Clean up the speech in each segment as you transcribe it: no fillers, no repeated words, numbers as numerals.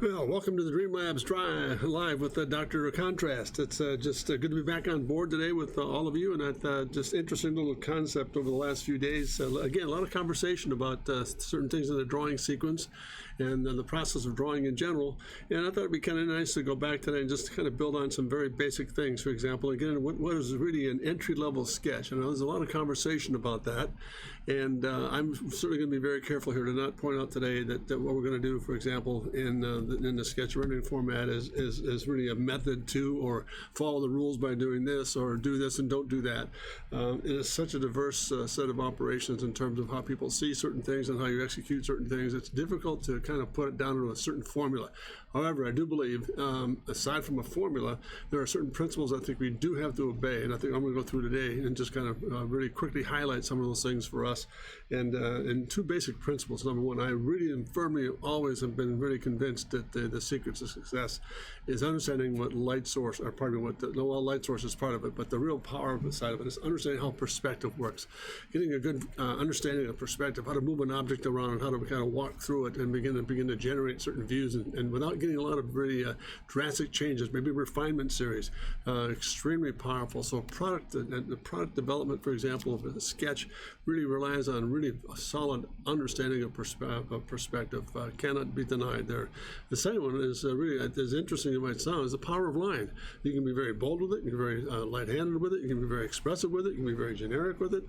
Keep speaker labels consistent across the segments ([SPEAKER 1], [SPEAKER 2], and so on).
[SPEAKER 1] Well, welcome to the Dream Labs Live with Dr. Contrast. It's just good to be back on board today with all of you, and just interesting little concept over the last few days. Again, a lot of conversation about certain things in the drawing sequence and the process of drawing in general. And I thought it'd be kind of nice to go back today and just kind of build on some very basic things. For example, again, what is really an entry-level sketch? I know there's a lot of conversation about that, and I'm certainly going to be very careful here to not point out today that what we're going to do, for example, in the sketch rendering format is really a method to, or follow the rules by doing this, or do this and don't do that. It is such a diverse set of operations in terms of how people see certain things and how you execute certain things. It's difficult to kind of put it down to a certain formula. However, I do believe, aside from a formula, there are certain principles I think we do have to obey, and I think I'm going to go through today and just kind of really quickly highlight some of those things for us. And two basic principles. Number one, I really and firmly always have been really convinced that the secret to success is understanding what light source, or pardon me, light source is part of it, but the real power of the side of it is understanding how perspective works. Getting a good understanding of perspective, how to move an object around, and how to kind of walk through it and begin to generate certain views, and without getting a lot of really drastic changes, maybe refinement series, extremely powerful. So the product development, for example, of the sketch really relies on really a solid understanding of perspective. Cannot be denied there. The second one is really, as interesting as it might sound, is the power of line. You can be very bold with it, you can be very light-handed with it, you can be very expressive with it, you can be very generic with it.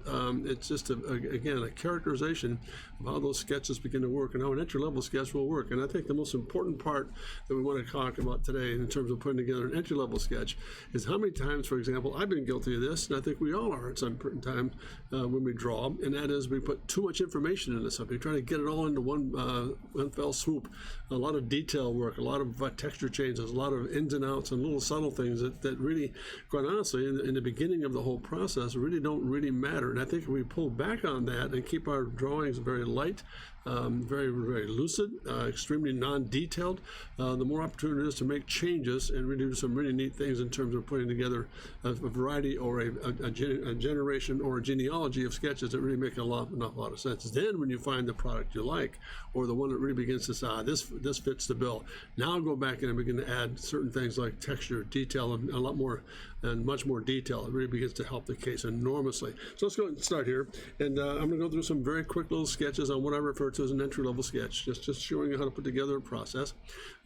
[SPEAKER 1] It's just, again, a characterization of how those sketches begin to work and how an entry-level sketch will work. And I think the most important part that we want to talk about today in terms of putting together an entry-level sketch is how many times, for example, I've been guilty of this, and I think we all are at some point in time when we draw, and that is we put too much information into something, trying to get it all into one fell swoop. A lot of detail work, a lot of texture changes, a lot of ins and outs and little subtle things that really, quite honestly, in the beginning of the whole process, really don't really matter. And I think if we pull back on that and keep our drawings very light, very, very lucid, extremely non-detailed, the more opportunity it is to make changes and really do some really neat things in terms of putting together a variety or a generation or a genealogy of sketches that really make an awful lot of sense. Then when you find the product you like, or the one that really begins to say, this fits the bill, now go back in and begin to add certain things like texture, detail, and a lot more and much more detail. It really begins to help the case enormously. So let's go and start here. And I'm going to go through some very quick little sketches on what I refer to as an entry-level sketch, just showing you how to put together a process,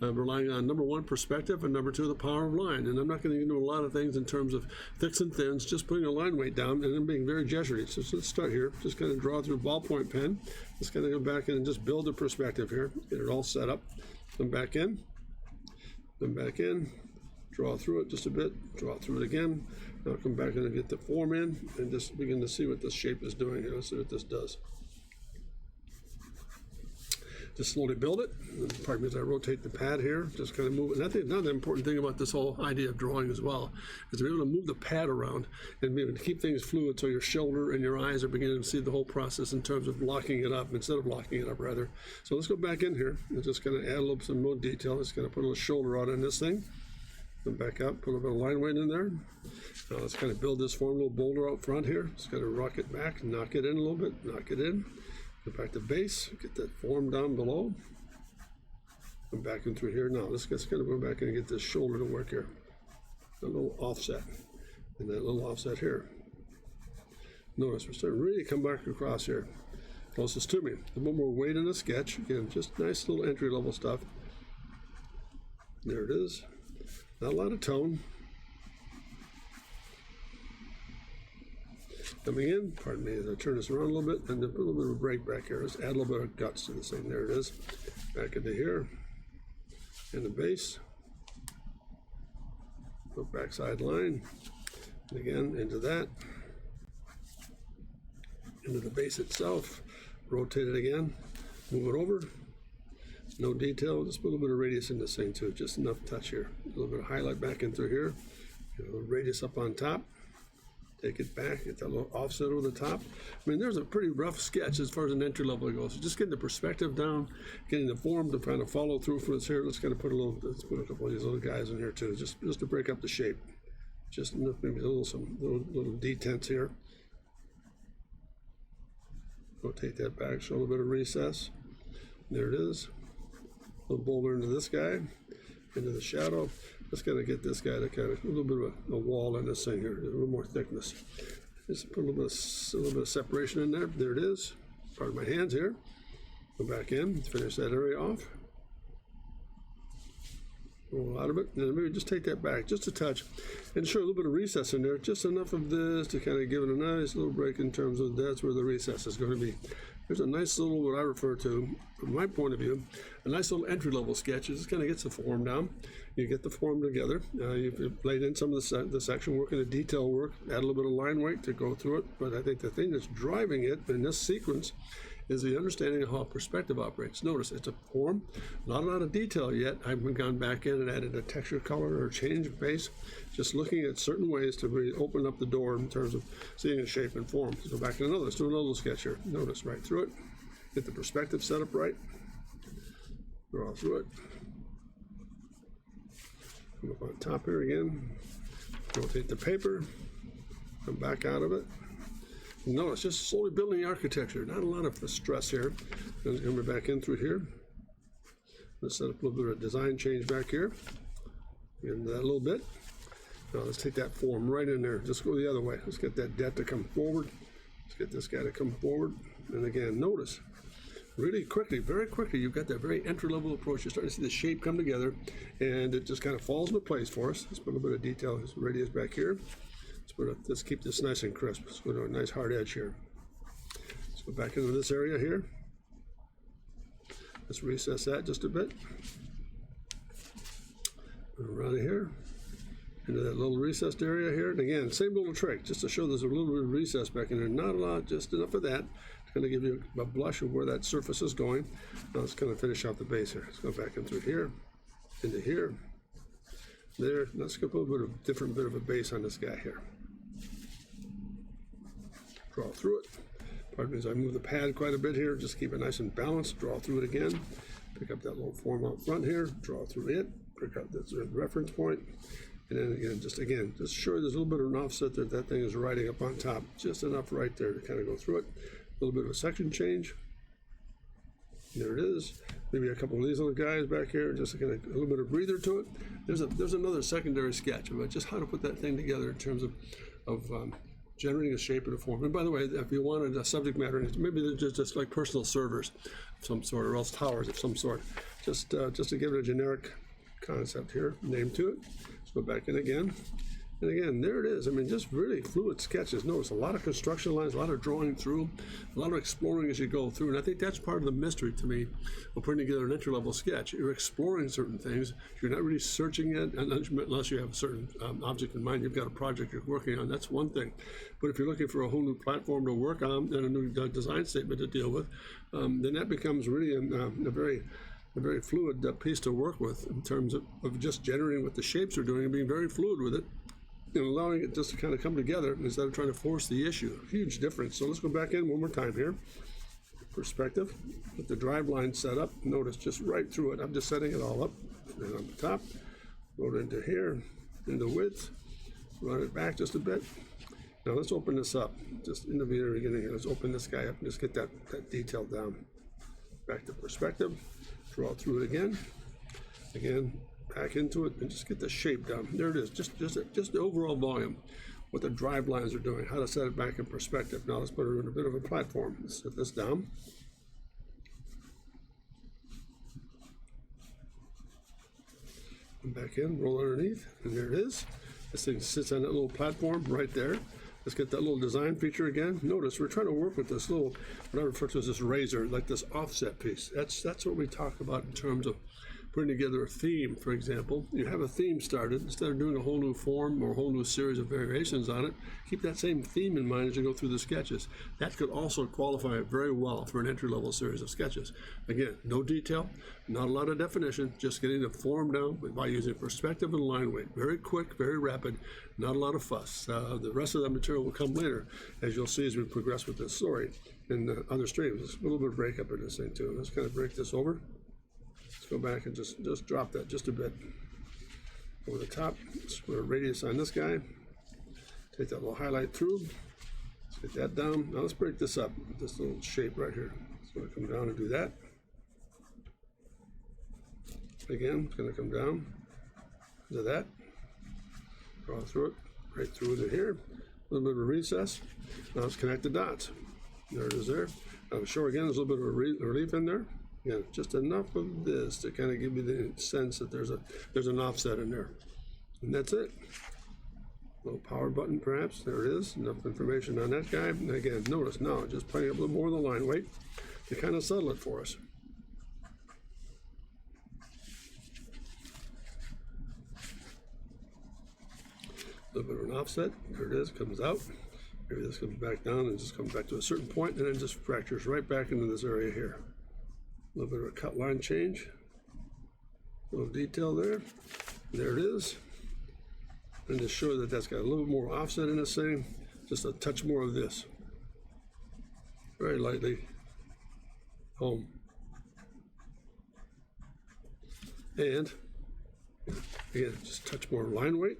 [SPEAKER 1] relying on number one, perspective, and number two, the power of line. And I'm not going to get into a lot of things in terms of thicks and thins, just putting a line weight down and then being very Jesuity. So let's start here. Just kind of draw through a ballpoint pen. Just kind of go back in and just build a perspective here. Get it all set up. Come back in. Come back in. Draw through it just a bit. Draw through it again. Now come back in and get the form in and just begin to see what this shape is doing here. Let's see what this does. Just slowly build it. Pardon me as I rotate the pad here. Just kind of move it. And I think another important thing about this whole idea of drawing as well is to be able to move the pad around and be able to keep things fluid so your shoulder and your eyes are beginning to see the whole process in terms of locking it up instead of locking it up, rather. So let's go back in here and just kind of add a little some more detail. Just kind of put a little shoulder out on this thing. Come back up, put a little bit of line weight in there. Now let's kind of build this form a little bolder out front here. Just kind of rock it back, knock it in a little bit, knock it in. Go back to base, get that form down below. Come back in through here. Now let's just kind of go back and get this shoulder to work here. A little offset, and that little offset here. Notice we're starting to really come back across here. Closest to me. A little more weight in the sketch. Again, just nice little entry level stuff. There it is. Not a lot of tone. Coming in, pardon me, as I turn this around a little bit, and then put a little bit of a break back here. Let's add a little bit of guts to this thing. There it is. Back into here. In the base. Put backside line. And again, into that. Into the base itself. Rotate it again. Move it over. No detail. Just put a little bit of radius in this thing too. Just enough touch here. A little bit of highlight back in through here. Get a little radius up on top. Take it back, get that little offset over the top. I mean, there's a pretty rough sketch as far as an entry level goes. So just getting the perspective down, getting the form to kind of follow through for this here. Let's kind of put let's put a couple of these little guys in here too, just to break up the shape. Just enough, maybe some little detents here. Rotate that back, show a little bit of recess. There it is. little boulder into this guy, into the shadow. Let's kind of get this guy to kind of a little bit of a wall in this thing here, a little more thickness. Just put a little bit of separation in there. There it is. Part of my hands here. Go back in, finish that area off. Roll out of it, and then maybe just take that back just a touch, and show a little bit of recess in there, just enough of this to kind of give it a nice little break in terms of that's where the recess is going to be. There's a nice little, what I refer to, from my point of view, a nice little entry-level sketch. It just kind of gets the form down. You get the form together. You've laid in some of the section work and the detail work, add a little bit of line weight to go through it, but I think the thing that's driving it in this sequence is the understanding of how perspective operates. Notice it's a form, not a lot of detail yet. I haven't gone back in and added a texture, color, or change of base. Just looking at certain ways to really open up the door in terms of seeing a shape and form. Let's go back to another. Let's do another sketch here. Notice right through it. Get the perspective set up right. Draw through it. Come up on top here again. Rotate the paper. Come back out of it. No, it's just slowly building the architecture. Not a lot of stress here. Then coming back in through here. Let's set up a little bit of design change back here. Get into that a little bit. Now let's take that form right in there. Just go the other way. Let's get that debt to come forward. Let's get this guy to come forward. And again, notice, really quickly, very quickly, you've got that very entry-level approach. You're starting to see the shape come together, and it just kind of falls into place for us. Let's put a little bit of detail. This radius back here. Let's keep this nice and crisp. Let's go to a nice hard edge here. Let's go back into this area here. Let's recess that just a bit. Around here, into that little recessed area here. And again, same little trick, just to show there's a little bit of recess back in there. Not a lot, just enough of that. It's going to give you a blush of where that surface is going. Now let's kind of finish out the base here. Let's go back in through here, into here, there. Let's go put a different bit of a base on this guy here. Draw through it. Pardon me as I move the pad quite a bit here. Just keep it nice and balanced. Draw through it again. Pick up that little form out front here. Draw through it. Pick up this reference point. And then again, just sure there's a little bit of an offset there. That thing is riding up on top. Just enough right there to kind of go through it. A little bit of a section change. There it is. Maybe a couple of these little guys back here. Just kind of a little bit of breather to it. There's another secondary sketch about just how to put that thing together in terms of generating a shape and a form. And by the way, if you wanted a subject matter, maybe they're just like personal servers of some sort, or else towers of some sort. Just to give it a generic concept here, name to it. Let's go back in again. And again, there it is. I mean, just really fluid sketches. Notice a lot of construction lines, a lot of drawing through, a lot of exploring as you go through. And I think that's part of the mystery to me of putting together an entry-level sketch. You're exploring certain things. You're not really searching it unless you have a certain object in mind. You've got a project you're working on. That's one thing. But if you're looking for a whole new platform to work on and a new design statement to deal with, then that becomes really a very fluid piece to work with in terms of just generating what the shapes are doing and being very fluid with it. And allowing it just to kind of come together instead of trying to force the issue. Huge difference. So let's go back in one more time here. Perspective. With the drive line set up. Notice just right through it. I'm just setting it all up. And on the top. Go into here. Into width. Run it back just a bit. Now let's open this up. Just in the very beginning here. Let's open this guy up and just get that detail down. Back to perspective. Draw through it again. Again. Back into it and just get the shape down. There it is. Just the overall volume, what the drive lines are doing, how to set it back in perspective. Now let's put it in a bit of a platform. Let's set this down. Come back in, roll underneath, and there it is. This thing sits on that little platform right there. Let's get that little design feature again. Notice we're trying to work with this little, what I refer to as this razor, like this offset piece. That's what we talk about in terms of putting together a theme, for example. You have a theme started. Instead of doing a whole new form or a whole new series of variations on it, keep that same theme in mind as you go through the sketches. That could also qualify it very well for an entry-level series of sketches. Again, no detail, not a lot of definition, just getting the form down by using perspective and line weight. Very quick, very rapid, not a lot of fuss. The rest of that material will come later, as you'll see as we progress with this story in other streams. There's a little bit of breakup in this thing too. Let's kind of break this over. Go back and just drop that just a bit over the top. Let's put a radius on this guy. Take that little highlight through. Let's get that down. Now let's break this up. This little shape right here. It's going to come down and do that. Again, it's going to come down to that. Draw through it, right through into here. A little bit of a recess. Now let's connect the dots. There it is there. Now the shore again, there's a little bit of a relief in there. Again, just enough of this to kind of give you the sense that there's an offset in there. And that's it. Little power button perhaps. There it is. Enough information on that guy. And again, notice now, just putting up a little more of the line weight to kind of settle it for us. A little bit of an offset. There it is. Comes out. Maybe this comes back down and just comes back to a certain point and then just fractures right back into this area here. A little bit of a cut line change. A little detail there. There it is. And to show that that's got a little more offset in this thing, just a touch more of this. Very lightly. Home. And again, just a touch more line weight.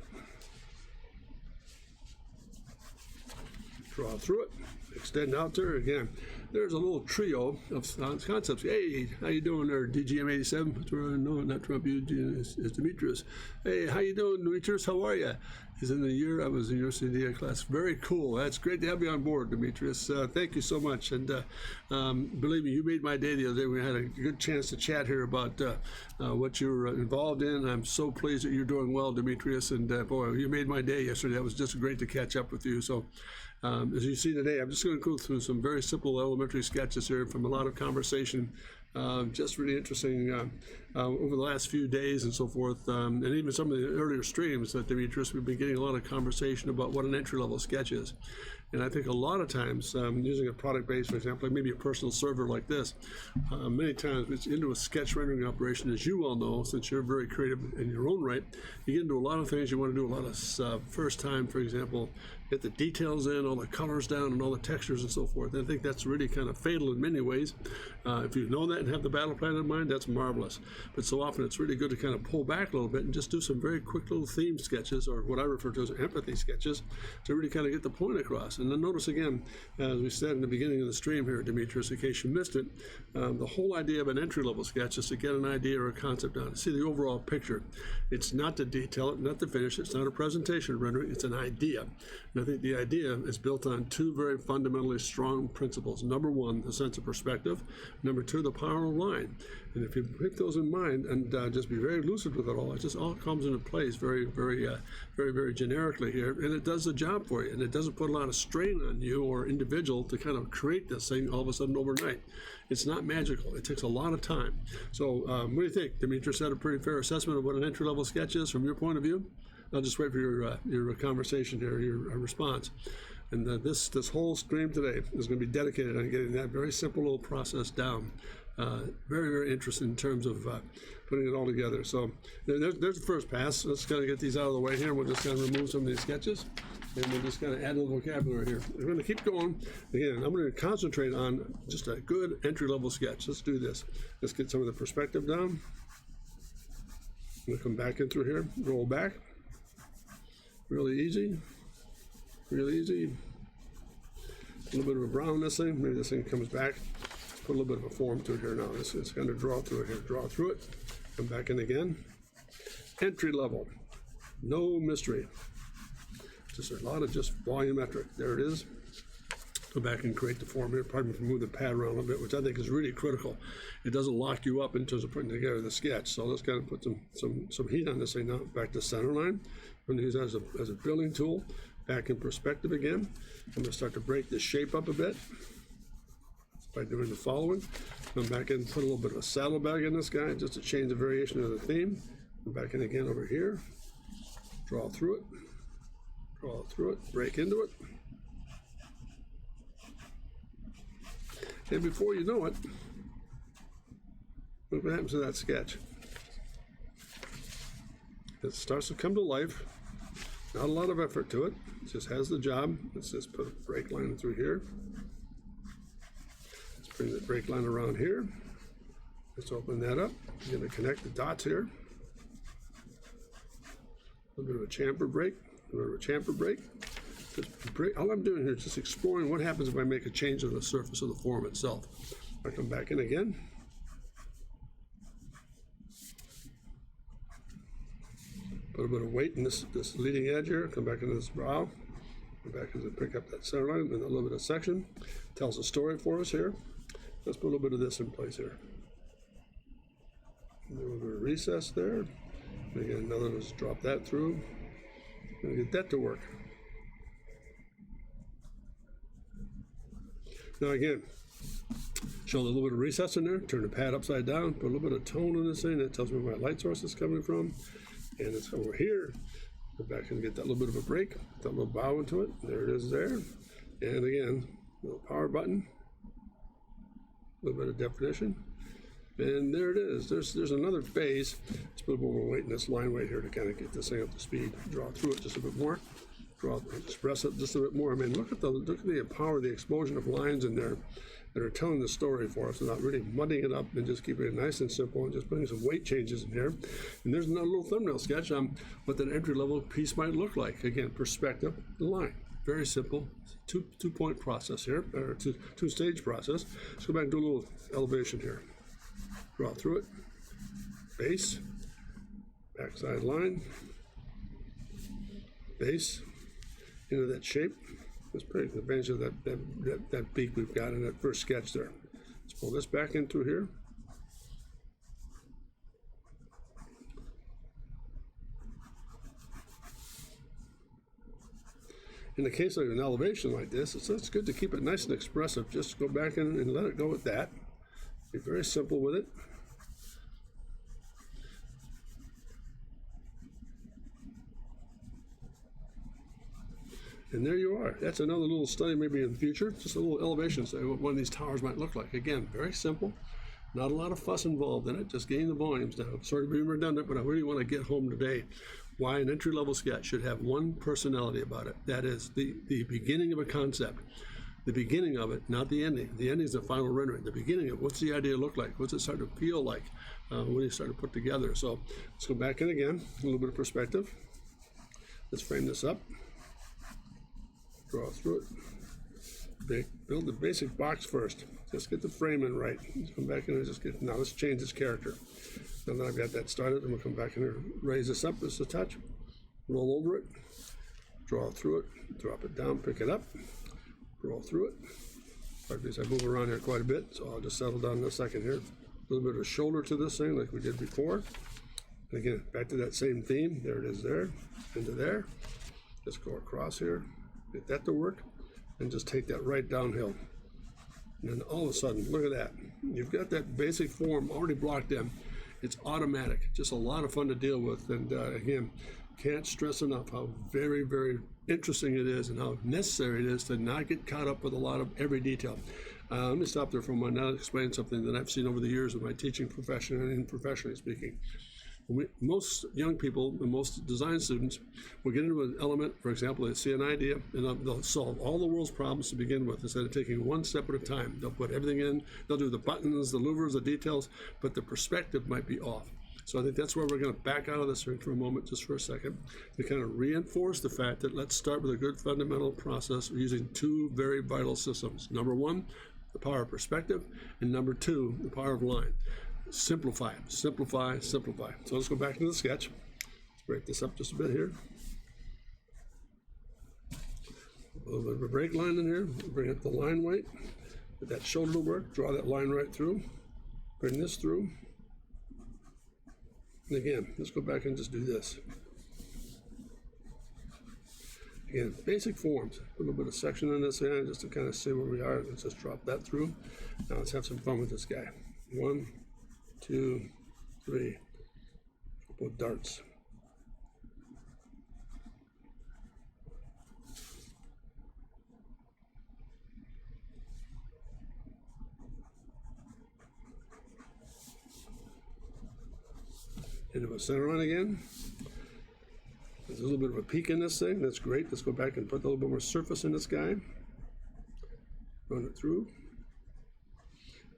[SPEAKER 1] Draw through it, extend out there again. There's a little trio of concepts. Hey, how you doing there, DGM87? No, not Trump. It's Demetrius. Hey, how you doing, Demetrius? How are you? He's in the year I was in your CDA class. Very cool. That's great to have you on board, Demetrius. Thank you so much. And believe me, you made my day the other day. We had a good chance to chat here about what you're involved in. I'm so pleased that you're doing well, Demetrius. And boy, you made my day yesterday. That was just great to catch up with you. So as you see today, I'm just going to go through some very simple elementary sketches here from a lot of conversation. Just really interesting over the last few days and so forth, and even some of the earlier streams that Demetrius, we've been getting a lot of conversation about what an entry-level sketch is. And I think a lot of times, using a product base, for example, maybe a personal server like this, many times it's into a sketch rendering operation, as you well know, since you're very creative in your own right. You get into a lot of things. You want to do a lot of first time, for example, get the details in, all the colors down, and all the textures and so forth. And I think that's really kind of fatal in many ways. If you know that and have the battle plan in mind, that's marvelous. But so often it's really good to kind of pull back a little bit and just do some very quick little theme sketches, or what I refer to as empathy sketches, to really kind of get the point across. And then notice again, as we said in the beginning of the stream here, Demetrius, in case you missed it, the whole idea of an entry-level sketch is to get an idea or a concept down, to see the overall picture. It's not to detail it, not to finish it. It's not a presentation rendering. It's an idea. And I think the idea is built on two very fundamentally strong principles. Number one, the sense of perspective. Number two, the power of line. And if you keep those in mind and just be very lucid with it all, it just all comes into place very generically here, and it does the job for you. And it doesn't put a lot of strain on you or individual to kind of create this thing all of a sudden overnight. It's not magical. It takes a lot of time. So what do you think? Demetrius had a pretty fair assessment of what an entry-level sketch is from your point of view? I'll just wait for your conversation here, your response. And this whole stream today is going to be dedicated on getting that very simple little process down. Very interesting in terms of putting it all together. So there's the first pass. Let's kind of get these out of the way here. We'll just kind of remove some of these sketches, and we'll just kind of add a little vocabulary here. We're going to keep going. Again, I'm going to concentrate on just a good entry-level sketch. Let's do this. Let's get some of the perspective down. I'm going to come back in through here, roll back. Really easy. Really easy. A little bit of a brown on this thing. Maybe this thing comes back. Let's put a little bit of a form to it here now. It's going to draw through it here. Draw through it. Come back in again. Entry level. No mystery. Just a lot of just volumetric. There it is. Go back and create the form here. Pardon me for moving the pad around a little bit, which I think is really critical. It doesn't lock you up in terms of putting together the sketch. So let's kind of put some heat on this thing now. Back to center line. I'm going to use that as a building tool. Back in perspective again. I'm going to start to break this shape up a bit by doing the following. Come back in and put a little bit of a saddlebag in this guy just to change the variation of the theme. Come back in again over here. Draw through it. Draw through it. Break into it. And before you know it, look what happens to that sketch. It starts to come to life. Not a lot of effort to it. It just has the job. Let's just put a break line through here. Let's bring the break line around here. Let's open that up. I'm going to connect the dots here. A little bit of a chamfer break. A little bit of a chamfer break. Just break. All I'm doing here is just exploring what happens if I make a change to the surface of the form itself. I come back in again. Put a bit of weight in this leading edge here, come back into this brow, come back and pick up that center line and a little bit of section. Tells a story for us here. Let's put a little bit of this in place here. A little bit of recess there. Again, another, let's drop that through. And get that to work. Now again, show a little bit of recess in there, turn the pad upside down, put a little bit of tone in this thing. That tells me where my light source is coming from. And it's over here. Go back and get that little bit of a break, that little bow into it. There it is there. And again, little power button, a little bit of definition. And there it is. There's another phase. Let's put a little more weight in this line weight here to kind of get this thing up to speed. Draw through it just a bit more. Express it just a bit more. I mean, look at the power, the explosion of lines in there that are telling the story for us without really mudding it up and just keeping it nice and simple and just putting some weight changes in here. And there's another little thumbnail sketch on what that entry-level piece might look like. Again, perspective, the line. Very simple. Two-point process here, or two-stage process. Let's go back and do a little elevation here. Draw through it. Base. Backside line. Base. Into that shape. Let's take advantage of that beak we've got in that first sketch there. Let's pull this back in through here. In the case of an elevation like this, it's good to keep it nice and expressive. Just go back in and let it go with that. Be very simple with it. And there you are. That's another little study maybe in the future. Just a little elevation, say what one of these towers might look like. Again, very simple. Not a lot of fuss involved in it. Just getting the volumes down. Sorry to be redundant, but I really want to get home today why an entry-level sketch should have one personality about it. That is the beginning of a concept. The beginning of it, not the ending. The ending is the final rendering. The beginning of what's the idea look like? What's it start to feel like when you start to put together? So let's go back in again. A little bit of perspective. Let's frame this up. Draw through it. Build the basic box first. Just get the framing right. Let's come back in and just get, now let's change this character. Now that I've got that started, I'm gonna come back in here, raise this up just a touch, roll over it, draw through it, drop it down, pick it up, roll through it. Like this, I move around here quite a bit, so I'll just settle down in a second here. A little bit of a shoulder to this thing like we did before. And again, back to that same theme. There it is there, into there. Just go across here. Get that to work, and just take that right downhill. And then all of a sudden, look at that. You've got that basic form already blocked in. It's automatic. Just a lot of fun to deal with. And again, can't stress enough how very, very interesting it is and how necessary it is to not get caught up with a lot of every detail. Let me stop there for a moment and explain something that I've seen over the years of my teaching profession and professionally speaking. Most young people and most design students will get into an element, for example, they see an idea, and they'll solve all the world's problems to begin with instead of taking one step at a time. They'll put everything in, they'll do the buttons, the louvers, the details, but the perspective might be off. So I think that's where we're going to back out of this for a moment, just for a second, to kind of reinforce the fact that let's start with a good fundamental process using two very vital systems. Number one, the power of perspective, and number two, the power of line. Simplify, simplify, simplify. So let's go back into the sketch. Let's break this up just a bit here. A little bit of a break line in here. Bring up the line weight. Get that shoulder to work. Draw that line right through. Bring this through. And again, let's go back and just do this. Again, basic forms. A little bit of section in this hand just to kind of see where we are. Let's just drop that through. Now let's have some fun with this guy. 1, 2, 3. Couple of darts. Into a center line again. There's a little bit of a peak in this thing. That's great. Let's go back and put a little bit more surface in this guy. Run it through.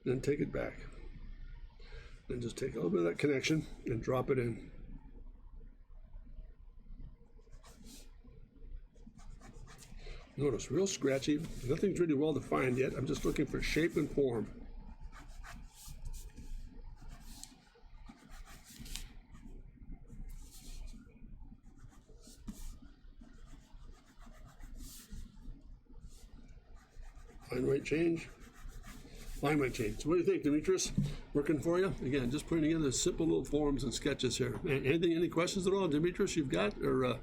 [SPEAKER 1] And then take it back. And just take a little bit of that connection and drop it in. Notice, real scratchy. Nothing's really well defined yet. I'm just looking for shape and form. Line weight change. Line weight change. So what do you think, Demetrius? Working for you? Again, just putting together simple little forms and sketches here. Anything, any questions at all, Demetrius, you've got? Or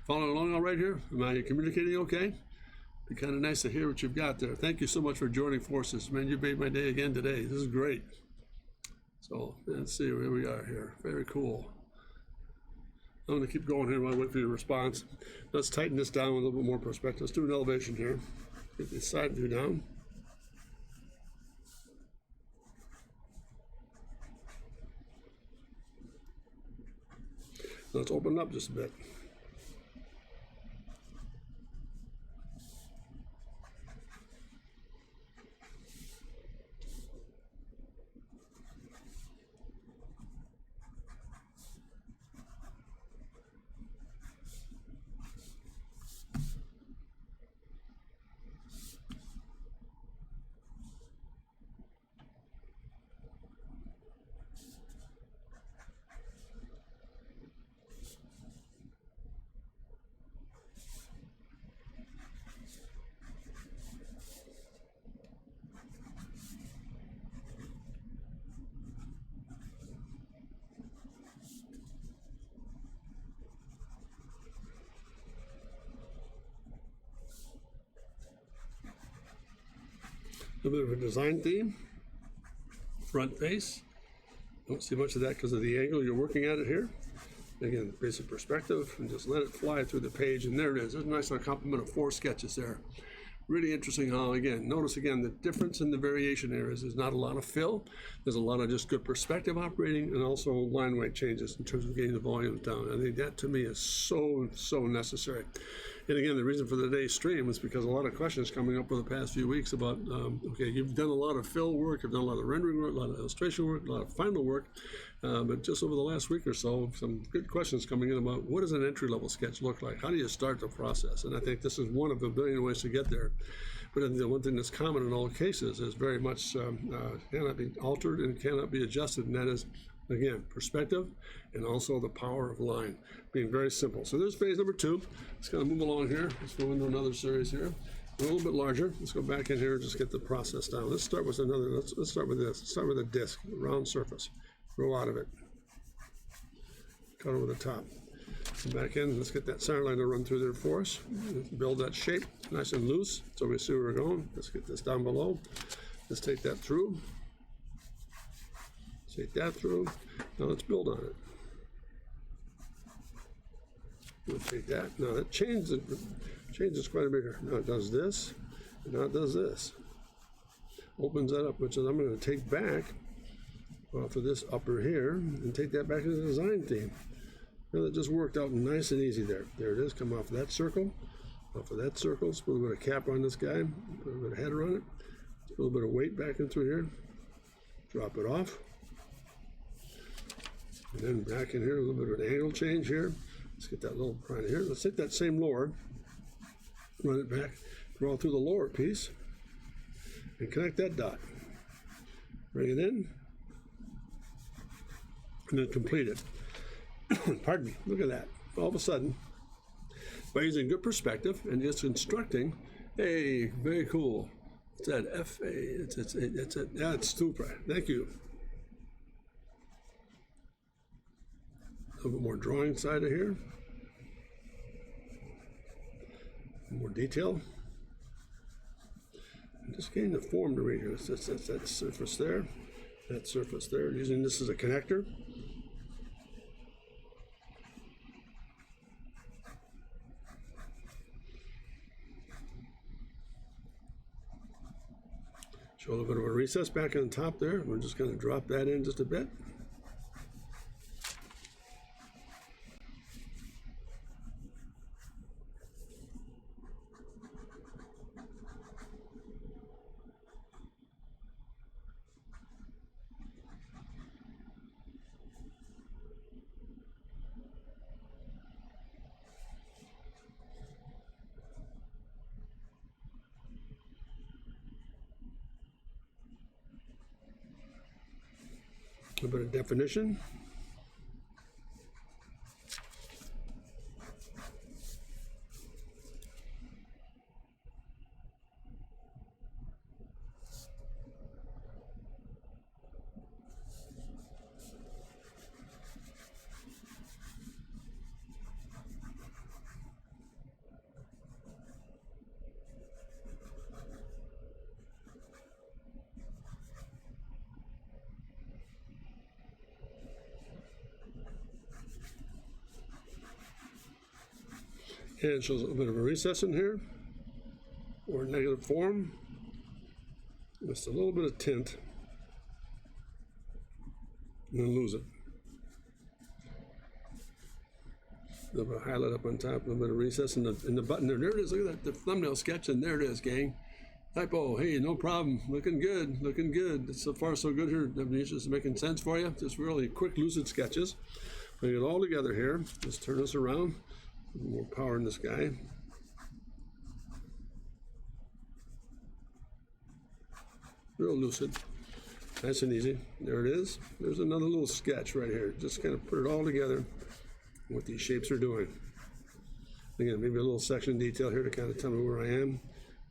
[SPEAKER 1] following along all right here? Am I communicating okay? Be kind of nice to hear what you've got there. Thank you so much for joining forces. Man, you made my day again today. This is great. So let's see where we are here. Very cool. I'm going to keep going here while I wait for your response. Let's tighten this down with a little bit more perspective. Let's do an elevation here. Get this side view down. Let's open it up just a bit. A bit of a design theme. Front face. Don't see much of that because of the angle you're working at it here. Again, basic perspective, and just let it fly through the page, and there it is. There's a nice little complement of 4 sketches there. Really interesting how, again, notice again, the difference in the variation areas is not a lot of fill. There's a lot of just good perspective operating, and also line weight changes in terms of getting the volumes down. I think that to me is so necessary. And again, the reason for today's stream was because a lot of questions coming up over the past few weeks about, okay, you've done a lot of fill work, you've done a lot of rendering work, a lot of illustration work, a lot of final work, but just over the last week or so, some good questions coming in about what does an entry-level sketch look like? How do you start the process? And I think this is one of a billion ways to get there. But the one thing that's common in all cases is very much cannot be altered and cannot be adjusted, and that is, again, perspective and also the power of line, being very simple. So there's phase number 2. Let's kind of move along here. Let's go into another series here. A little bit larger. Let's go back in here and just get the process down. Let's start with another, let's start with this. Let's start with a disc, a round surface. Grow out of it. Cut over the top. Come back in, let's get that center line to run through there for us. Build that shape nice and loose so we see where we're going. Let's get this down below. Let's take that through. Take that through. Now let's build on it. We'll take that. Now that changes quite a bit here. Now it does this, and now it does this. Opens that up, which is I'm going to take back off of this upper here and take that back into the design theme. Now that just worked out nice and easy there. There it is. Come off of that circle. Off of that circle. Let's put a little bit of cap on this guy. Put a bit of header on it. A little bit of weight back in through here. Drop it off. And then back in here, a little bit of an angle change here. Let's get that little right here. Let's take that same lower, run it back, draw through the lower piece, and connect that dot. Bring it in, and then complete it. Pardon me, look at that. All of a sudden, by using good perspective and just instructing, hey, very cool. It's that FA, yeah, it's super. Thank you. A little bit more drawing side of here. More detail. And just getting the form to read here. That's that surface there. That surface there. Using this as a connector. Show a little bit of a recess back on the top there. We're just going to drop that in just a bit. A little bit of definition. And it shows a little bit of a recess in here, or negative form. Just a little bit of tint, and then lose it. A little bit of highlight up on top, a little bit of recess in the button there. There it is. Look at that, the thumbnail sketch, and there it is, gang. Typo, hey, no problem. Looking good, looking good. So far, so good here. Just making sense for you. Just really quick, lucid sketches. Bring it all together here. Just turn this around. More power in this guy. Real lucid. Nice and easy. There it is. There's another little sketch right here. Just kind of put it all together, what these shapes are doing. Again, maybe a little section detail here to kind of tell me where I am.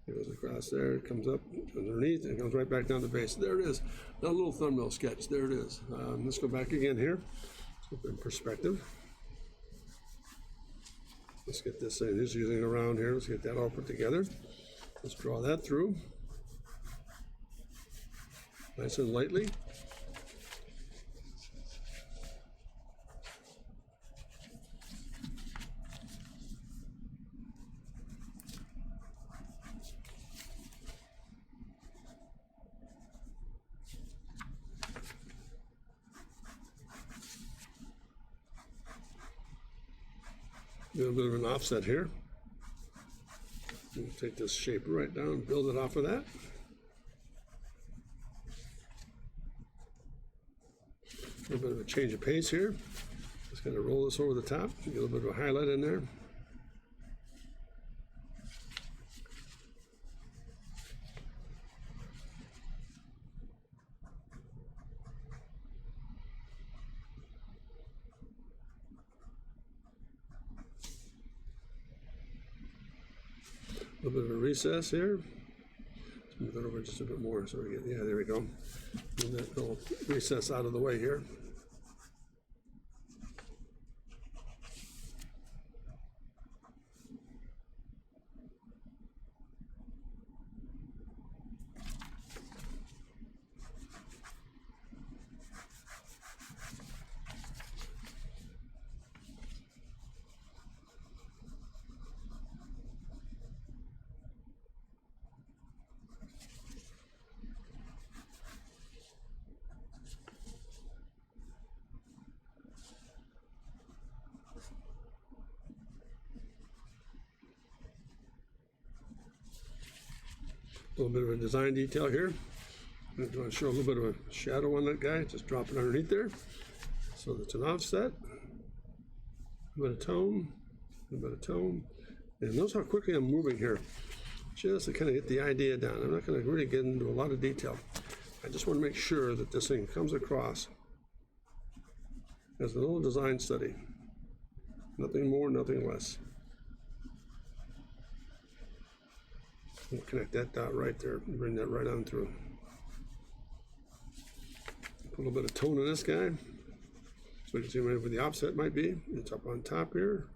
[SPEAKER 1] It goes across there, it comes up underneath, and it comes right back down the base. There it is. That little thumbnail sketch. There it is. Let's go back again here. Let's put in perspective. Let's get this in. Just using it around here. Let's get that all put together. Let's draw that through. Nice and lightly. A little bit of an offset here. We'll take this shape right down, build it off of that. A little bit of a change of pace here. Just kind of roll this over the top, get a little bit of a highlight in there. A little bit of a recess here. Let's move that over just a bit more so we get, yeah, there we go. Move that little recess out of the way here. A little bit of a design detail here. I'm going to show a little bit of a shadow on that guy. Just drop it underneath there. So that's an offset. A bit of tone. A bit of tone. And notice how quickly I'm moving here. Just to kind of get the idea down. I'm not going to really get into a lot of detail. I just want to make sure that this thing comes across as a little design study. Nothing more, nothing less. We'll connect that dot right there and bring that right on through. Put a little bit of tone in this guy so we can see where the offset might be. It's up on top here.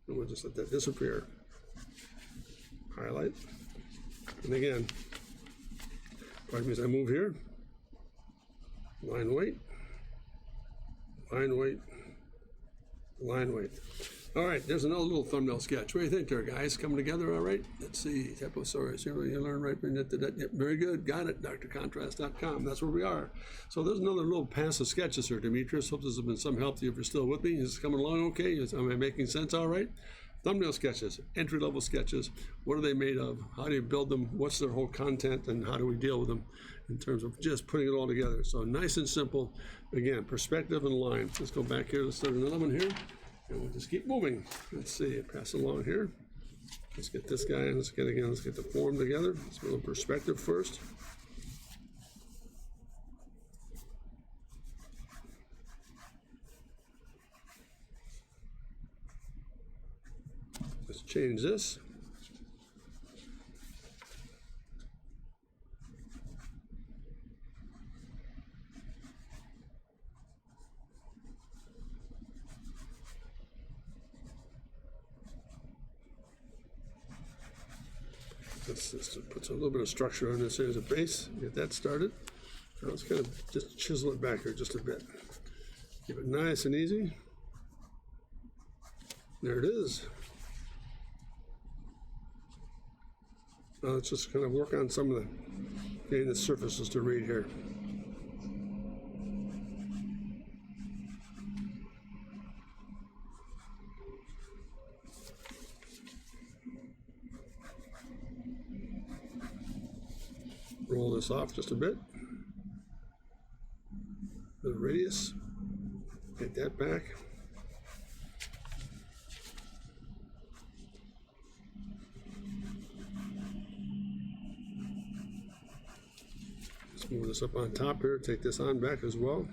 [SPEAKER 1] And we'll just let that disappear. Highlight. And again, pardon me as I move here. Line weight. Line weight. Line weight. All right, there's another little thumbnail sketch. What do you think there, guys? Coming together all right? Let's see. Typosaurus. You learn right. Yep, very good. Got it. drcontrast.com. That's where we are. So there's another little pass of sketches here, Demetrius. Hope this has been some help to you if you're still with me. Is it coming along okay? Am I making sense all right? Thumbnail sketches, entry-level sketches. What are they made of? How do you build them? What's their whole content? And how do we deal with them in terms of just putting it all together? So nice and simple. Again, perspective and line. Let's go back here. Let's start another one here. And we'll just keep moving. Let's see, pass along here. Let's get this guy, let's get the form together. Let's build a perspective first. Let's change this. Let's just put a little bit of structure on this here as a base. Get that started. Now let's kind of just chisel it back here just a bit. Keep it nice and easy. There it is. Now let's just kind of work on some of the getting the surfaces to read here. Roll this off just a bit. The radius, get that back. Let's move this up on top here, take this on back as well.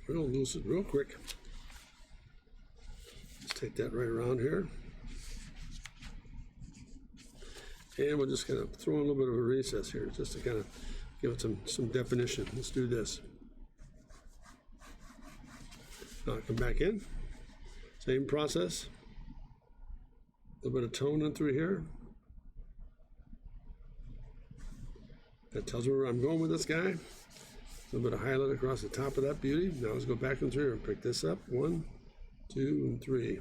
[SPEAKER 1] Real lucid, real quick. Let's take that right around here. And we'll just kind of throw in a little bit of a recess here just to kind of give it some definition. Let's do this. Now come back in. Same process. A little bit of tone in through here. That tells me where I'm going with this guy. A little bit of highlight across the top of that beauty. Now let's go back in through here and pick this up. 1, 2, and 3.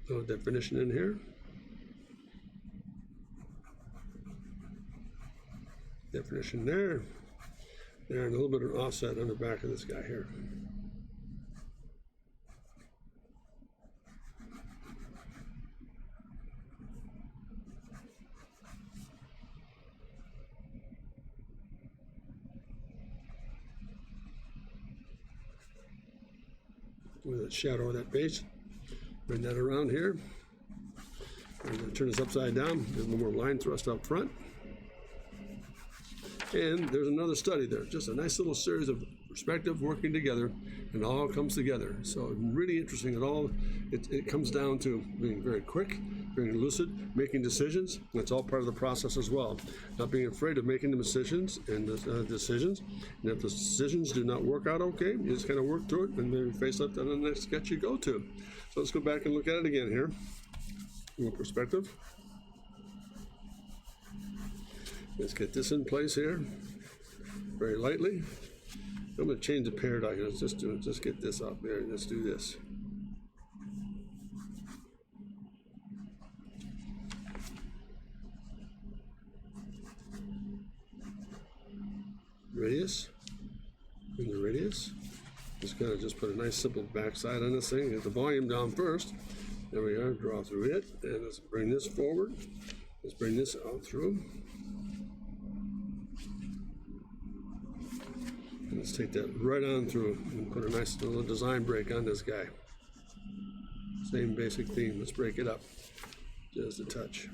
[SPEAKER 1] Little definition in here. Definition there. There, and a little bit of offset on the back of this guy here. With the shadow of that base. Bring that around here. I'm going to turn this upside down. Get a little more line thrust up front. And there's another study there. Just a nice little series of perspective working together, and it all comes together. So really interesting. It comes down to being very quick, being lucid, making decisions. That's all part of the process as well. Not being afraid of making the decisions and decisions. And if the decisions do not work out okay, you just kind of work through it and then face up to the next sketch you go to. So let's go back and look at it again here. A little perspective. Let's get this in place here, very lightly. I'm going to change the paradigm. Let's just get this up there. Let's do this. Radius, and the radius. Just kind of just put a nice simple backside on this thing. Get the volume down first. There we are. Draw through it, and let's bring this forward. Let's bring this out through. Let's take that right on through and put a nice little design break on this guy. Same basic theme. Let's break it up just a touch.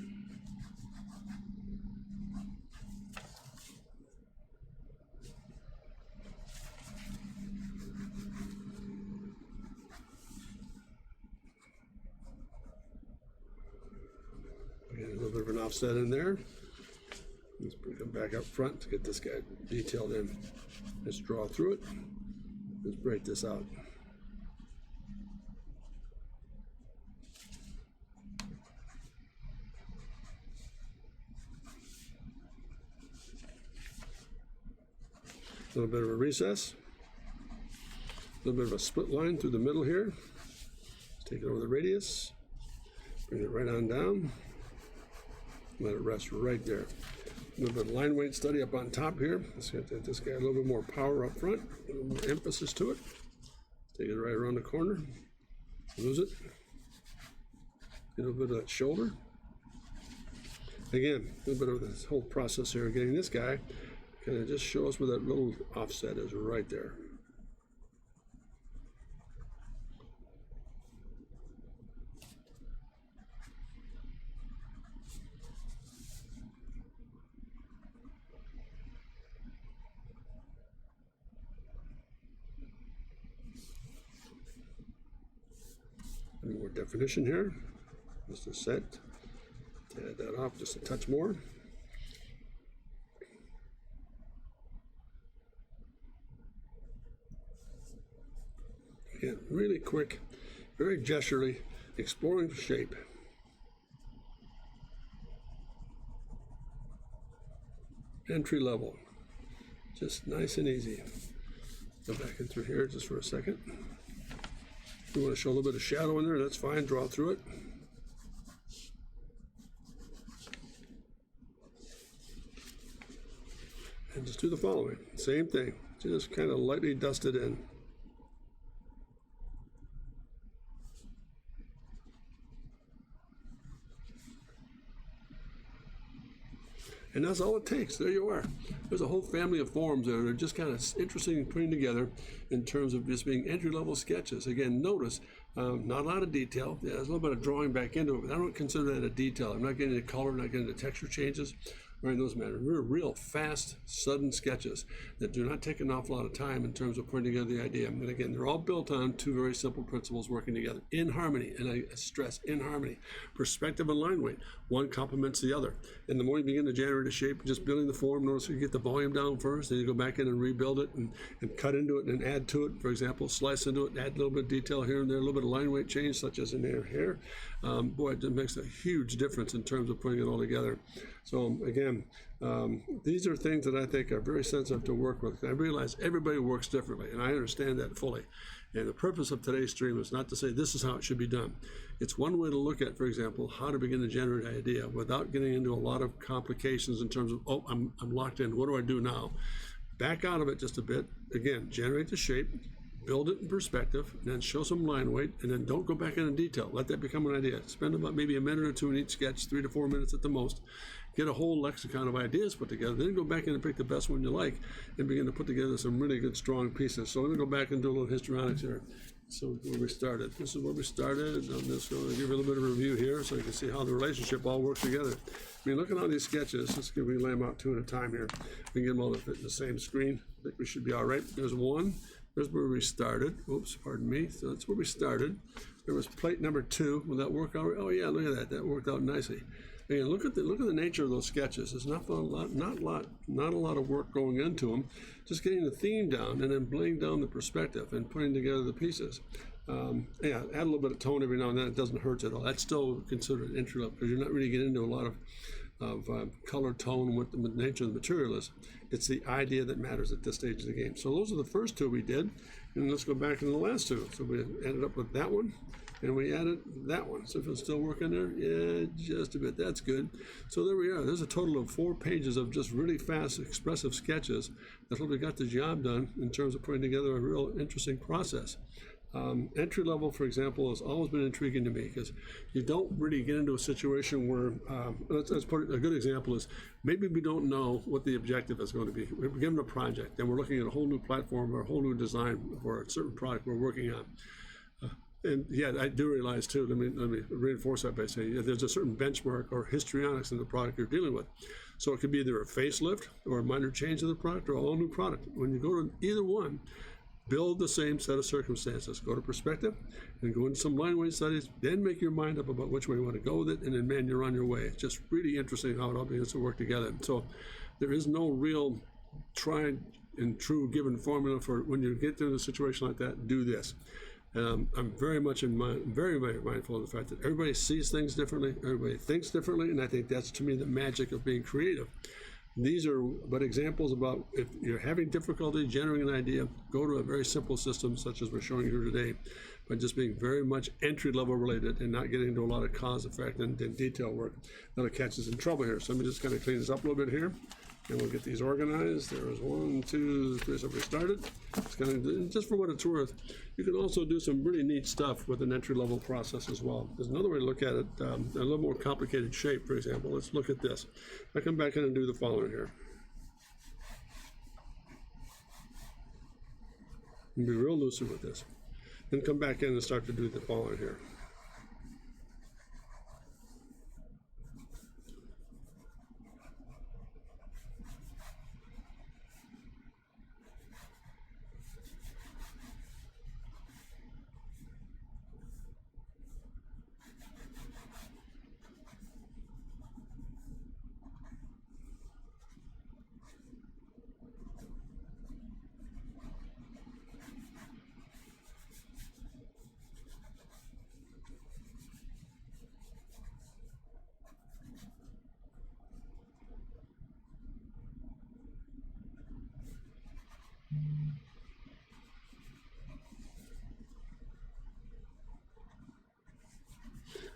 [SPEAKER 1] Again, a little bit of an offset in there. Let's bring him back up front to get this guy detailed in. Let's draw through it. Let's break this out. A little bit of a recess. A little bit of a split line through the middle here. Let's take it over the radius. Bring it right on down. Let it rest right there. A little bit of line weight study up on top here. Let's get this guy a little bit more power up front, a little more emphasis to it. Take it right around the corner. Lose it. Get a little bit of that shoulder. Again, a little bit of this whole process here, getting this guy kind of just show us where that little offset is right there. Any more definition here, just a set. Add that off just a touch more. Again, really quick, very gesturally, Exploring shape. Entry level. Just nice and easy. Go back in through here just for a second. If you want to show a little bit of shadow in there, that's fine. Draw through it. And just do the following. Same thing. Just kind of lightly dust it in. And that's all it takes. There you are. There's a whole family of forms that are just kind of interesting in putting together in terms of just being entry-level sketches. Again, notice, not a lot of detail. Yeah, there's a little bit of drawing back into it, but I don't consider that a detail. I'm not getting into color, I'm not getting into texture changes, or in those matters. We're real fast, sudden sketches that do not take an awful lot of time in terms of putting together the idea. And again, they're all built on two very simple principles working together in harmony, and I stress in harmony. Perspective and line weight, one complements the other. And the more you begin to generate a shape, just building the form, notice you get the volume down first, then you go back in and rebuild it and cut into it and add to it. For example, slice into it, add a little bit of detail here and there, a little bit of line weight change, such as in here. Boy, it makes a huge difference in terms of putting it all together. So again, these are things that I think are very sensitive to work with. I realize everybody works differently, and I understand that fully. And the purpose of today's stream is not to say this is how it should be done. It's one way to look at, for example, how to begin to generate an idea without getting into a lot of complications in terms of, oh, I'm locked in, what do I do now? Back out of it just a bit. Again, generate the shape, build it in perspective, and then show some line weight, and then don't go back into detail. Let that become an idea. Spend about maybe a minute or two in each sketch, 3 to 4 minutes at the most. Get a whole lexicon of ideas put together, then go back in and pick the best one you like and begin to put together some really good, strong pieces. So let me go back and do a little histrionics here. So where we started. This is where we started. I'm just going to give you a little bit of a review here so you can see how the relationship all works together. I mean, look at all these sketches. Let's give we lay them out two at a time here. We can get them all to fit in the same screen. I think we should be all right. There's one. There's where we started. Oops, pardon me. So that's where we started. There was plate number 2. Will that work out? Oh yeah, look at that. That worked out nicely. Again, look at the nature of those sketches. There's not a lot of work going into them. Just getting the theme down and then laying down the perspective and putting together the pieces. Yeah, add a little bit of tone every now and then. It doesn't hurt at all. That's still considered entry level because you're not really getting into a lot of color tone and what the nature of the material is. It's the idea that matters at this stage of the game. So those are the first 2 we did, and let's go back into the last 2. So we ended up with that one, and we added that one. So if it's still working there, yeah, just a bit. That's good. So there we are. There's a total of 4 pages of just really fast, expressive sketches that hopefully got the job done in terms of putting together a real interesting process. Entry level, for example, has always been intriguing to me because you don't really get into a situation where, let's put it, a good example is maybe we don't know what the objective is going to be. We're given a project and we're looking at a whole new platform or a whole new design for a certain product we're working on. And yeah, I do realize too, let me reinforce that by saying there's a certain benchmark or histrionics in the product you're dealing with. So it could be either a facelift or a minor change of the product or a whole new product. When you go to either one, build the same set of circumstances. Go to perspective and go into some line weight studies, then make your mind up about which way you want to go with it, and then man, you're on your way. It's just really interesting how it all begins to work together. So there is no real tried and true given formula for when you get to a situation like that, do this. I'm very much very mindful of the fact that everybody sees things differently, everybody thinks differently, and I think that's to me the magic of being creative. These are but examples about if you're having difficulty generating an idea, go to a very simple system such as we're showing here today, by just being very much entry level related and not getting into a lot of cause effect and detail work that'll catch us in trouble here. So let me just kind of clean this up a little bit here. And we'll get these organized. There was 1, 2, 3, so we started. It's kind of, just for what it's worth, you can also do some really neat stuff with an entry-level process as well. There's another way to look at it, a little more complicated shape, for example. Let's look at this. I come back in and do the following here. And be real lucid with this. Then come back in and start to do the following here.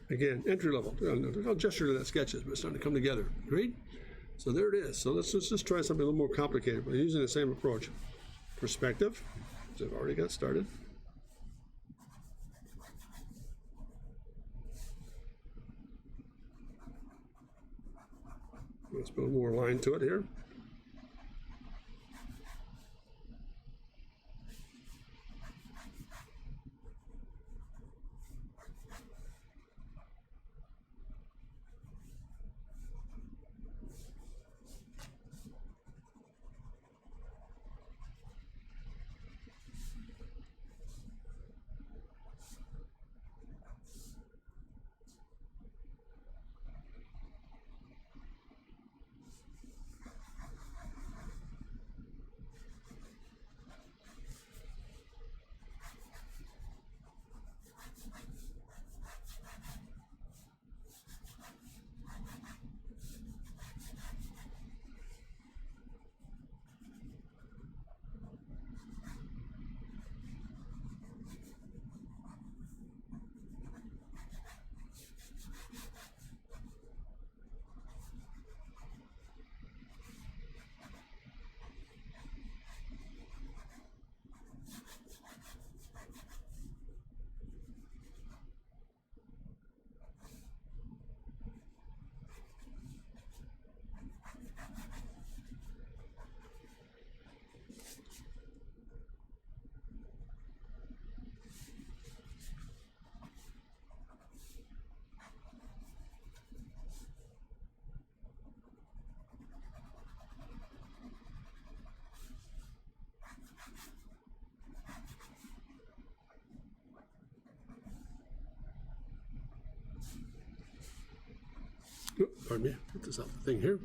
[SPEAKER 1] Again, entry level. I'll gesture to that sketches, but it's starting to come together. Agreed? So there it is. So let's just try something a little more complicated, but using the same approach. Perspective, which I've already got started. Let's put a little more line to it here. Oh, pardon me, get this out the thing here.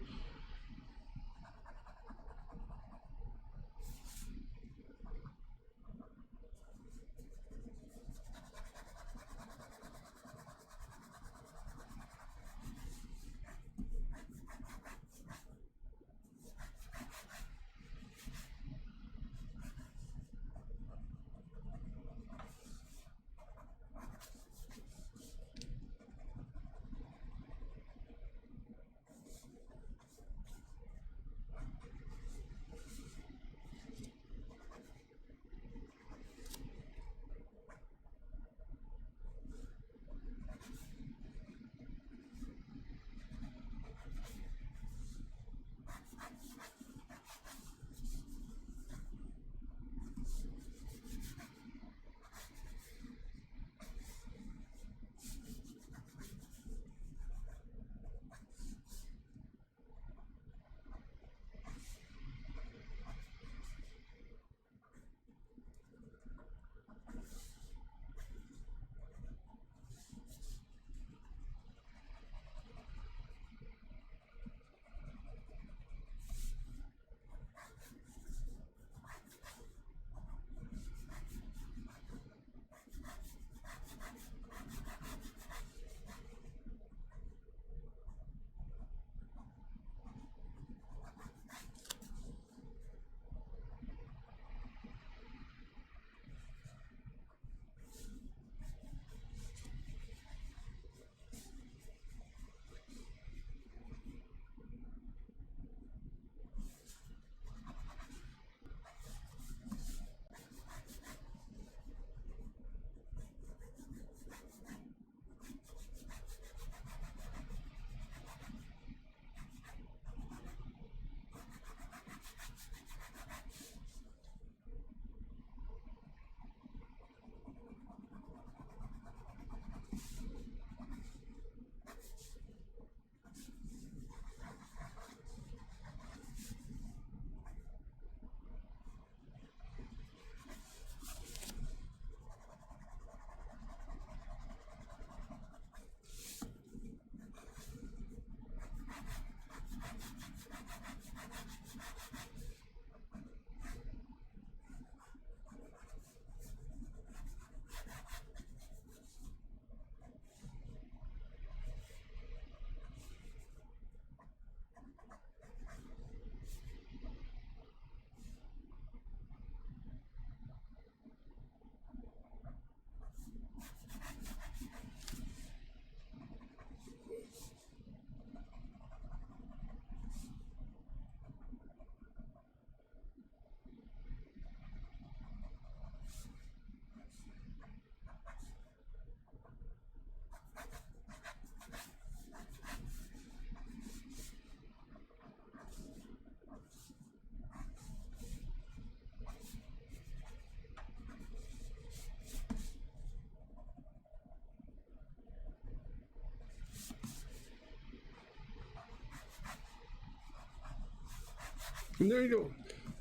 [SPEAKER 1] And there you go.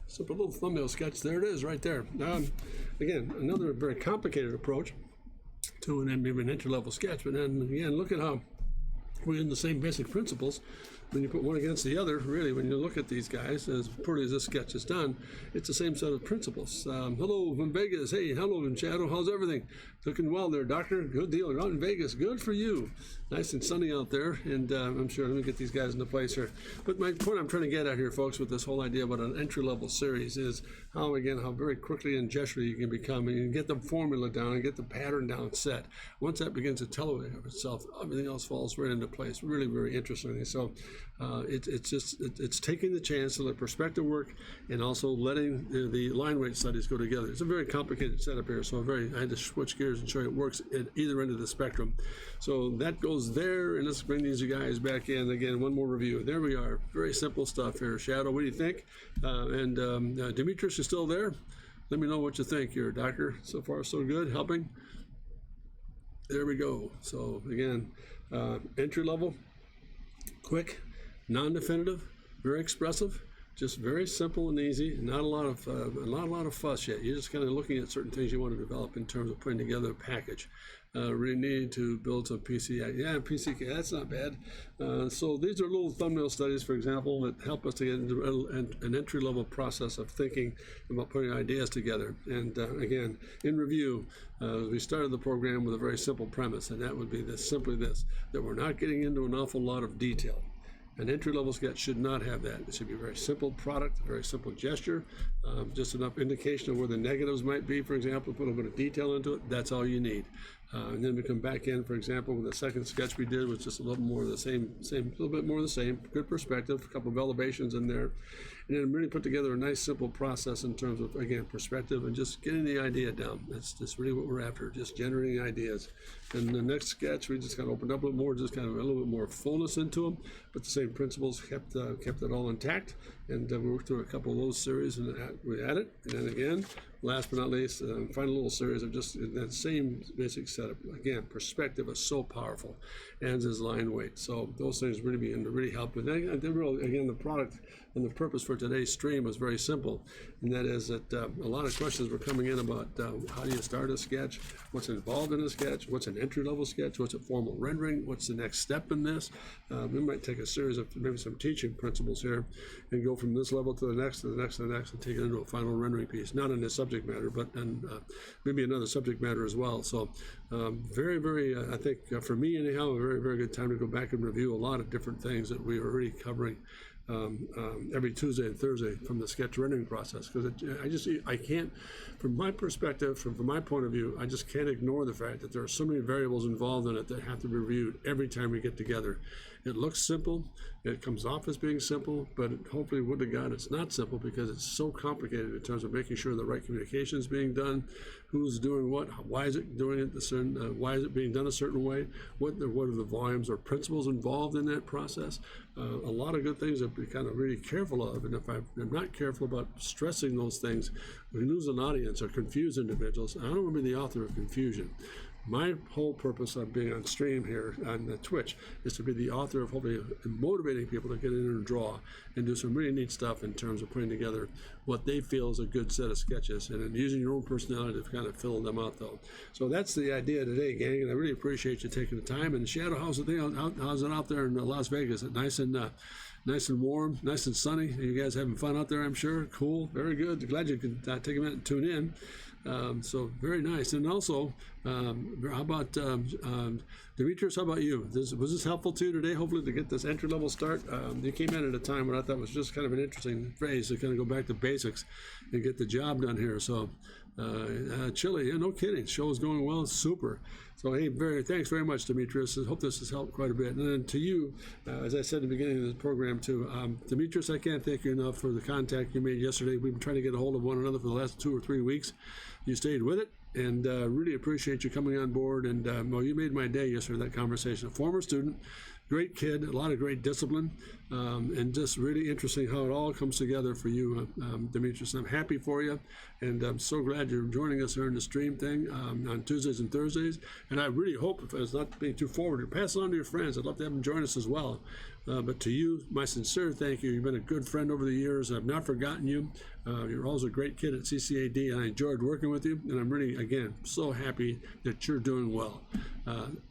[SPEAKER 1] Simple little thumbnail sketch. There it is, right there. Again, another very complicated approach to maybe an entry-level sketch. But then again, look at how we're in the same basic principles. When you put one against the other, really, when you look at these guys, as poorly as this sketch is done, it's the same set of principles. Hello from Vegas. Hey, hello in Shadow. How's everything? Looking well there, Doctor. Good deal. You're out in Vegas. Good for you. Nice and sunny out there. And I'm sure, let me get these guys into place here. But my point I'm trying to get at here, folks, with this whole idea about an entry-level series is how very quickly and gestural you can become, and you can get the formula down and get the pattern down set. Once that begins to tell of itself, everything else falls right into place. Really, very interesting. So it's taking the chance to let perspective work and also letting the line weight studies go together. It's a very complicated setup here, so I had to switch gears and show you it works at either end of the spectrum. So that goes there, and let's bring these guys back in again. One more review. There we are. Very simple stuff here. Shadow, what do you think? Demetrius is still there. Let me know what you think here, Doctor. So far, so good. Helping. There we go. So again, entry level, quick, non-definitive, very expressive, just very simple and easy. Not a lot of fuss yet. You're just kind of looking at certain things you want to develop in terms of putting together a package. Really need to build some PCI. Yeah, PCK, that's not bad. So these are little thumbnail studies, for example, that help us to get into an entry-level process of thinking about putting ideas together. And again, in review, we started the program with a very simple premise, and that would be simply this, that we're not getting into an awful lot of detail. An entry-level sketch should not have that. It should be a very simple product, a very simple gesture, just enough indication of where the negatives might be, for example, put a bit of detail into it. That's all you need. And then we come back in, for example, with the second sketch we did was just a little more of the same, little bit more of the same, good perspective, a couple of elevations in there, and then really put together a nice simple process in terms of, again, perspective and just getting the idea down. That's just really what we're after, just generating ideas. And the next sketch, we just kind of opened up a little more, just kind of a little bit more fullness into them, but the same principles kept it all intact. And we worked through a couple of those series and we added. And then again, last but not least, final little series of just that same basic setup. Again, perspective is so powerful, and is line weight. So those things really begin to really help. And again, the product and the purpose for today's stream was very simple, and that is that a lot of questions were coming in about how do you start a sketch, what's involved in a sketch, what's an entry-level sketch, what's a formal rendering, what's the next step in this. We might take a series of maybe some teaching principles here and go from this level to the next, to the next, to the next, and take it into a final rendering piece. Not in this subject matter, but in maybe another subject matter as well. So very, very, I think for me anyhow, a very, very good time to go back and review a lot of different things that we were already covering every Tuesday and Thursday from the sketch rendering process, because I can't, from my perspective, from my point of view, I just can't ignore the fact that there are so many variables involved in it that have to be reviewed every time we get together. It looks simple, it comes off as being simple, but hopefully would to God it's not simple, because it's so complicated in terms of making sure the right communication is being done, who's doing what, why is it doing it, why is it being done a certain way, what are the volumes or principles involved in that process. A lot of good things to be kind of really careful of, and if I'm not careful about stressing those things, we lose an audience or confuse individuals. I don't want to be the author of confusion. My whole purpose of being on stream here on the Twitch is to be the author of hopefully motivating people to get in and draw and do some really neat stuff in terms of putting together what they feel is a good set of sketches, and then using your own personality to kind of fill them out though. So that's the idea today, gang, and I really appreciate you taking the time. And Shadow, how's it out there in Las Vegas? Is it nice and warm, nice and sunny? Are you guys having fun out there, I'm sure? Cool, very good. Glad you could take a minute and tune in. So very nice. And also, how about Demetrius? How about you? Was this helpful to you today? Hopefully to get this entry-level start. You came in at a time when I thought was just kind of an interesting phrase to kind of go back to basics and get the job done here. So Chile, yeah, no kidding. Show is going well. It's super. So hey, thanks very much, Demetrius. I hope this has helped quite a bit. And then to you, as I said at the beginning of the program too, Demetrius, I can't thank you enough for the contact you made yesterday. We've been trying to get a hold of one another for the last 2 or 3 weeks. You stayed with it, and really appreciate you coming on board. And well, you made my day yesterday, that conversation. A former student, great kid, a lot of great discipline, and just really interesting how it all comes together for you, Demetrius. I'm happy for you, and I'm so glad you're joining us here in the stream thing on Tuesdays and Thursdays. And I really hope, if it's not being too forward, you pass it on to your friends. I'd love to have them join us as well. But to you, my sincere thank you. You've been a good friend over the years. I've not forgotten you. You're always a great kid at CCAD, and I enjoyed working with you. And I'm really, again, so happy that you're doing well.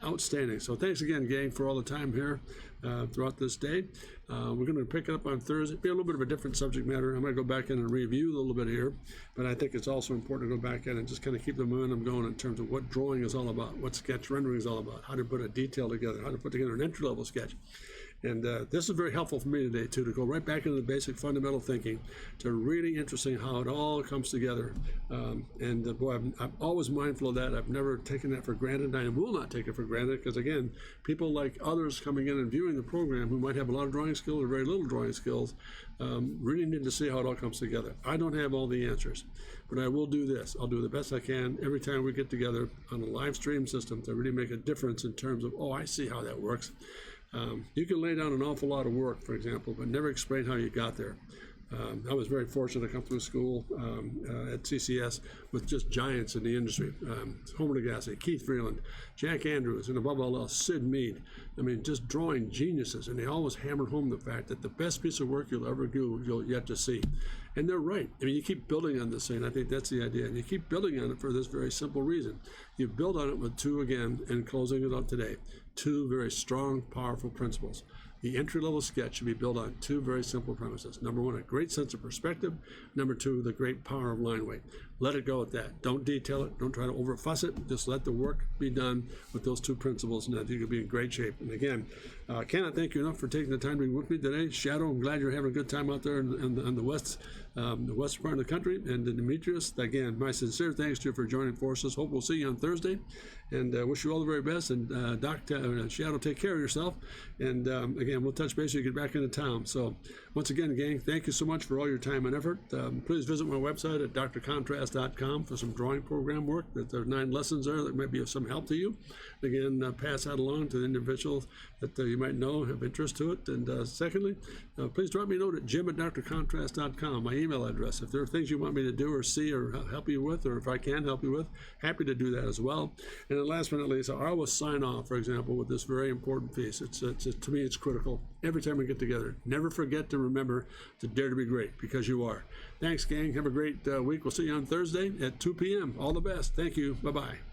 [SPEAKER 1] Outstanding. So thanks again, gang, for all the time here throughout this day. We're going to pick it up on Thursday. Be a little bit of a different subject matter. I'm going to go back in and review a little bit here, but I think it's also important to go back in and just kind of keep the momentum going in terms of what drawing is all about, what sketch rendering is all about, how to put a detail together, how to put together an entry-level sketch. And this is very helpful for me today, too, to go right back into the basic fundamental thinking, to really interesting how it all comes together. Boy, I'm always mindful of that. I've never taken that for granted, and I will not take it for granted, because, again, people like others coming in and viewing the program who might have a lot of drawing skills or very little drawing skills really need to see how it all comes together. I don't have all the answers, but I will do this. I'll do the best I can every time we get together on a live stream system to really make a difference in terms of, oh, I see how that works. You can lay down an awful lot of work, for example, but never explain how you got there. I was very fortunate to come through school at CCS with just giants in the industry. Homer Degassi, Keith Freeland, Jack Andrews, and above all else, Sid Mead. I mean, just drawing geniuses. And they always hammered home the fact that the best piece of work you'll ever do, you'll yet to see. And they're right. I mean, you keep building on this thing. I think that's the idea. And you keep building on it for this very simple reason. You build on it with two, again, and closing it up today, two very strong, powerful principles. The entry-level sketch should be built on two very simple premises. Number one, a great sense of perspective. Number two, the great power of line weight. Let it go at that. Don't detail it. Don't try to over-fuss it. Just let the work be done with those two principles, and I think you'll be in great shape. And again, I cannot thank you enough for taking the time to be with me today. Shadow, I'm glad you're having a good time out there in the western part of the country. And Demetrius, again, my sincere thanks to you for joining forces. Hope we'll see you on Thursday, and wish you all the very best. And Doc, Shadow, take care of yourself. And again, we'll touch base when you get back into town. So once again, gang, thank you so much for all your time and effort. Please visit my website at drcontrast.com for some drawing program work. There are 9 lessons there that might be of some help to you. Again, pass that along to the individuals that you might know have interest to it. And secondly, please drop me a note at jim@drcontrast.com, my email address. If there are things you want me to do or see or help you with, or if I can help you with, happy to do that as well. And then last but not least, I always sign off, for example, with this very important piece. To me, it's critical. Every time we get together, never forget to remember to dare to be great, because you are. Thanks, gang. Have a great week. We'll see you on Thursday at 2 p.m. All the best. Thank you. Bye-bye.